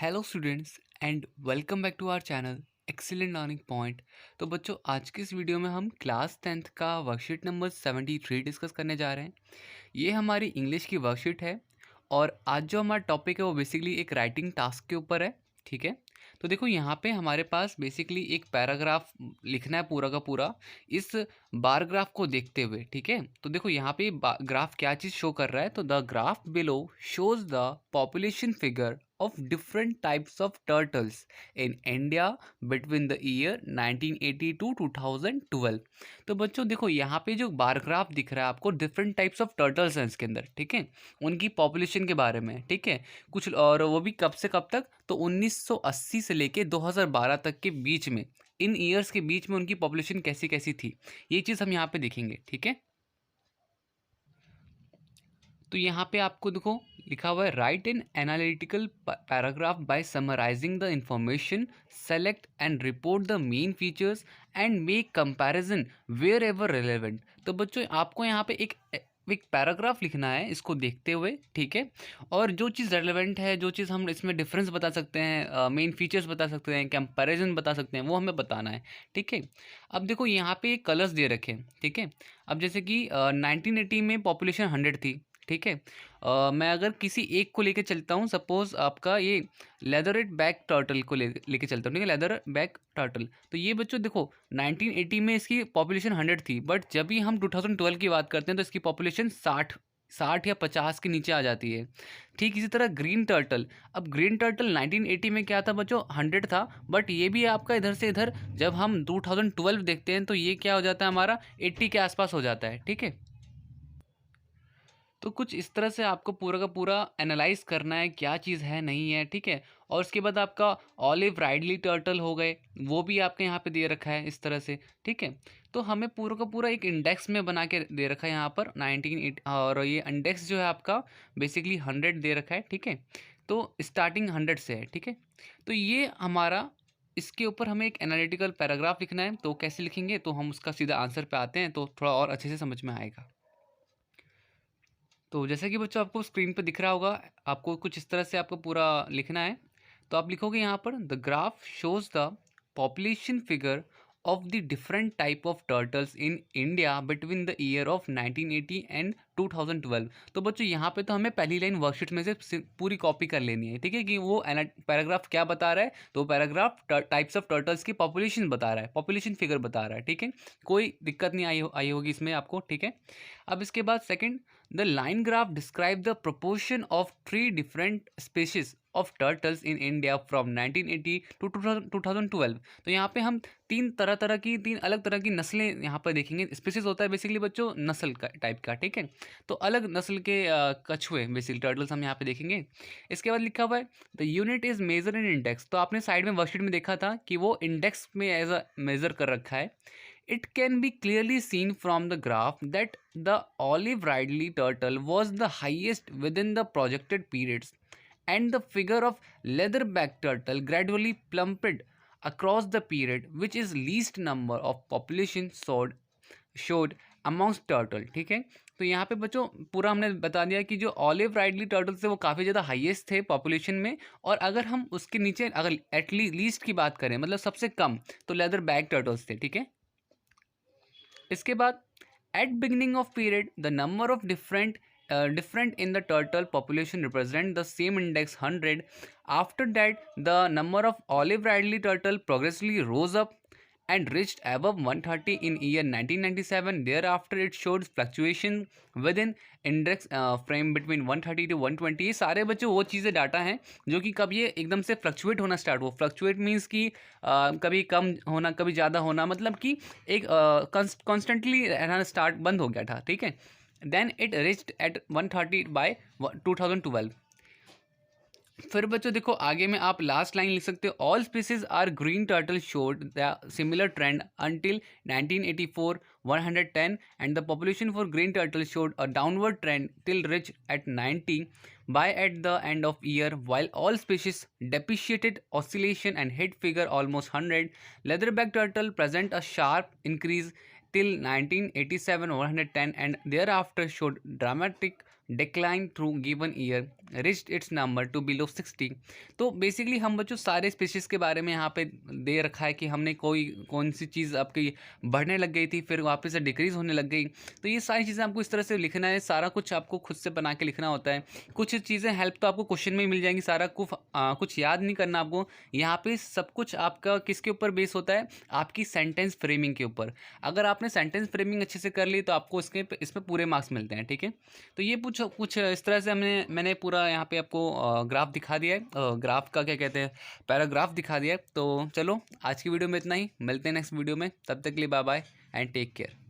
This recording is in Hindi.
Hello students and welcome back to our channel excellent learning point. तो बच्चों, आज की इस वीडियो में हम क्लास 10th का वर्कशीट नंबर 73 डिस्कस करने जा रहे हैं। ये हमारी इंग्लिश की वर्कशीट है और आज जो हमारा टॉपिक है वो बेसिकली एक राइटिंग टास्क के ऊपर है। ठीक है, तो देखो यहाँ पे हमारे पास बेसिकली एक पैराग्राफ लिखना है पूरा का पूरा इस बार ग्राफ को देखते हुए। ठीक है, तो देखो यहाँ पे ग्राफ क्या चीज़ शो कर रहा है। तो the graph below shows the population figure of different types of turtles in India between the year 1980 to 2012। तो बच्चों देखो यहाँ पे जो बार ग्राफ दिख रहा है आपको, डिफरेंट टाइप्स ऑफ टर्टल्स हैं इसके अंदर। ठीक है, उनकी पॉपुलेशन के बारे में। ठीक है, कुछ और वो भी कब से कब तक, तो 1980 से लेके 2012 तक के बीच में, इन ईयर्स के बीच में उनकी पॉपुलेशन कैसी कैसी थी, ये चीज़ हम यहाँ पे देखेंगे। ठीक है, तो यहाँ पे आपको देखो लिखा हुआ है, write in analytical paragraph by summarising the information, select and report the main features and make comparison wherever relevant. तो बच्चों आपको यहाँ पे एक पैराग्राफ लिखना है इसको देखते हुए। ठीक है, और जो चीज़ रेलेवेंट है, जो चीज़ हम इसमें डिफरेंस बता सकते हैं, मेन फीचर्स बता सकते हैं, कंपैरिजन बता सकते हैं, वो हमें बताना है। ठीक है, अब देखो यहाँ पे कलर्स दे रखे हैं। ठीक है, अब जैसे कि 1980 में पॉपुलेशन 100 थी। ठीक है, मैं अगर किसी एक को लेके चलता हूँ, सपोज आपका ये लेदरेट बैक टर्टल को लेके चलता हूँ। ठीक है, लेदर बैक टर्टल, तो ये बच्चों देखो 1980 में इसकी पॉपुलेशन 100 थी, बट जब भी हम 2012 की बात करते हैं तो इसकी पॉपुलेशन 60 या 50 के नीचे आ जाती है। ठीक इसी तरह ग्रीन टर्टल, अब ग्रीन टर्टल 1980 में क्या था बच्चों, 100 था, बट ये भी आपका इधर से इधर जब हम 2012 देखते हैं तो ये क्या हो जाता है, हमारा 80 के आसपास हो जाता है। ठीक है, तो कुछ इस तरह से आपको पूरा का पूरा एनालाइज करना है क्या चीज़ है नहीं है। ठीक है, और उसके बाद आपका ऑलिव राइडली टर्टल हो गए, वो भी आपके यहाँ पे दे रखा है इस तरह से। ठीक है, तो हमें पूरा का पूरा एक इंडेक्स में बना के दे रखा है यहाँ पर 1980, और ये इंडेक्स जो है आपका बेसिकली 100 दे रखा है। ठीक है, तो स्टार्टिंग 100 से है। ठीक है, तो ये हमारा, इसके ऊपर हमें एक एनालिटिकल पैराग्राफ लिखना है। तो कैसे लिखेंगे, तो हम उसका सीधा आंसर पे आते हैं तो थोड़ा और अच्छे से समझ में आएगा। तो जैसे कि बच्चों आपको स्क्रीन पे दिख रहा होगा, आपको कुछ इस तरह से आपको पूरा लिखना है। तो आप लिखोगे यहाँ पर, the graph shows the population figure of the different type of turtles in India between the year of 1980 and 2012। तो बच्चों यहाँ पे तो हमें पहली लाइन वर्कशीट में से पूरी कॉपी कर लेनी है। ठीक है, कि वो पैराग्राफ क्या बता रहा है, तो पैराग्राफ टाइप्स ऑफ टर्टल्स की पॉपुलेशन बता रहा है, पॉपुलेशन फिगर बता रहा है। ठीक है, कोई दिक्कत नहीं आई होगी इसमें आपको। ठीक है, अब इसके बाद second, the line graph describe the proportion of 3 different species of turtles in India from 1980 to 2012। तो यहाँ पे हम तीन अलग तरह की नस्लें यहाँ पर देखेंगे। स्पीशीज होता है बेसिकली बच्चों नस्ल का टाइप का। ठीक है, तो अलग नस्ल के कछुए बेसिकली टर्टल्स हम यहाँ पे देखेंगे। इसके बाद लिखा हुआ है, the unit is measure in index. तो आपने साइड में वर्कशीट में देखा था कि वो इंडेक्स में एज अ मेजर कर रखा है। It can be clearly seen from the graph that the olive ridley turtle was the highest within the projected periods, and the figure of leatherback turtle gradually plummeted across the period, which is least number of population showed amongst turtle। ठीक है, तो यहाँ पे बच्चों पूरा हमने बता दिया कि जो ऑलिव राइडली टर्टल थे वो काफ़ी ज़्यादा हाईएस्ट थे पॉपुलेशन में, और अगर हम उसके नीचे अगर एटलीस्ट लीस्ट की बात करें, मतलब सबसे कम, तो लेदर बैक टर्टल्स थे। ठीक है, इसके बाद at beginning of period the number of different in the turtle population represent the same index 100. After that the number of olive ridley turtle progressively rose up and reached above 130 in year 1997. Thereafter it showed fluctuation within index frame between 130 to 120। ये सारे बच्चों वो चीज़ें डाटा हैं जो कि कब ये एकदम से फ्लक्चुएट होना स्टार्ट हो। फ्लक्चुएट मीन्स कि कभी कम होना कभी ज़्यादा होना, मतलब कि एक कॉन्स्टेंटली रहना स्टार्ट बंद हो गया था। ठीक है, then it reached at 130 by 2012। फिर बच्चों देखो आगे में आप लास्ट लाइन लिख सकते हो, all species are green turtle showed the similar trend until 1984 110 and the population for green turtle showed a downward trend till reach at 90 by at the end of year, while all species depreciated oscillation and hit figure almost 100. Leatherback turtle present a sharp increase till 1987 110 and thereafter showed dramatic decline through given year. reached its number to below 60। तो बेसिकली हम बच्चों सारे स्पीशीज़ के बारे में यहाँ पे दे रखा है कि हमने कौन सी चीज़ आपकी बढ़ने लग गई थी, फिर वापस से डिक्रीज़ होने लग गई। तो ये सारी चीज़ें आपको इस तरह से लिखना है, सारा कुछ आपको खुद से बना के लिखना होता है। कुछ चीज़ें हेल्प तो आपको क्वेश्चन में ही मिल जाएंगी, सारा कुछ याद नहीं करना आपको। यहाँ पे सब कुछ आपका किसके ऊपर बेस होता है, आपकी सेंटेंस फ्रेमिंग के ऊपर। अगर आपने सेंटेंस फ्रेमिंग अच्छे से कर ली तो आपको इसमें पूरे मार्क्स मिलते हैं, ठीक है। तो ये कुछ इस तरह से मैंने पूरा यहाँ पे आपको ग्राफ दिखा दिया है, ग्राफ का क्या कहते हैं, पैराग्राफ दिखा दिया है। तो चलो आज की वीडियो में इतना ही, मिलते हैं नेक्स्ट वीडियो में, तब तक के लिए bye bye and take care.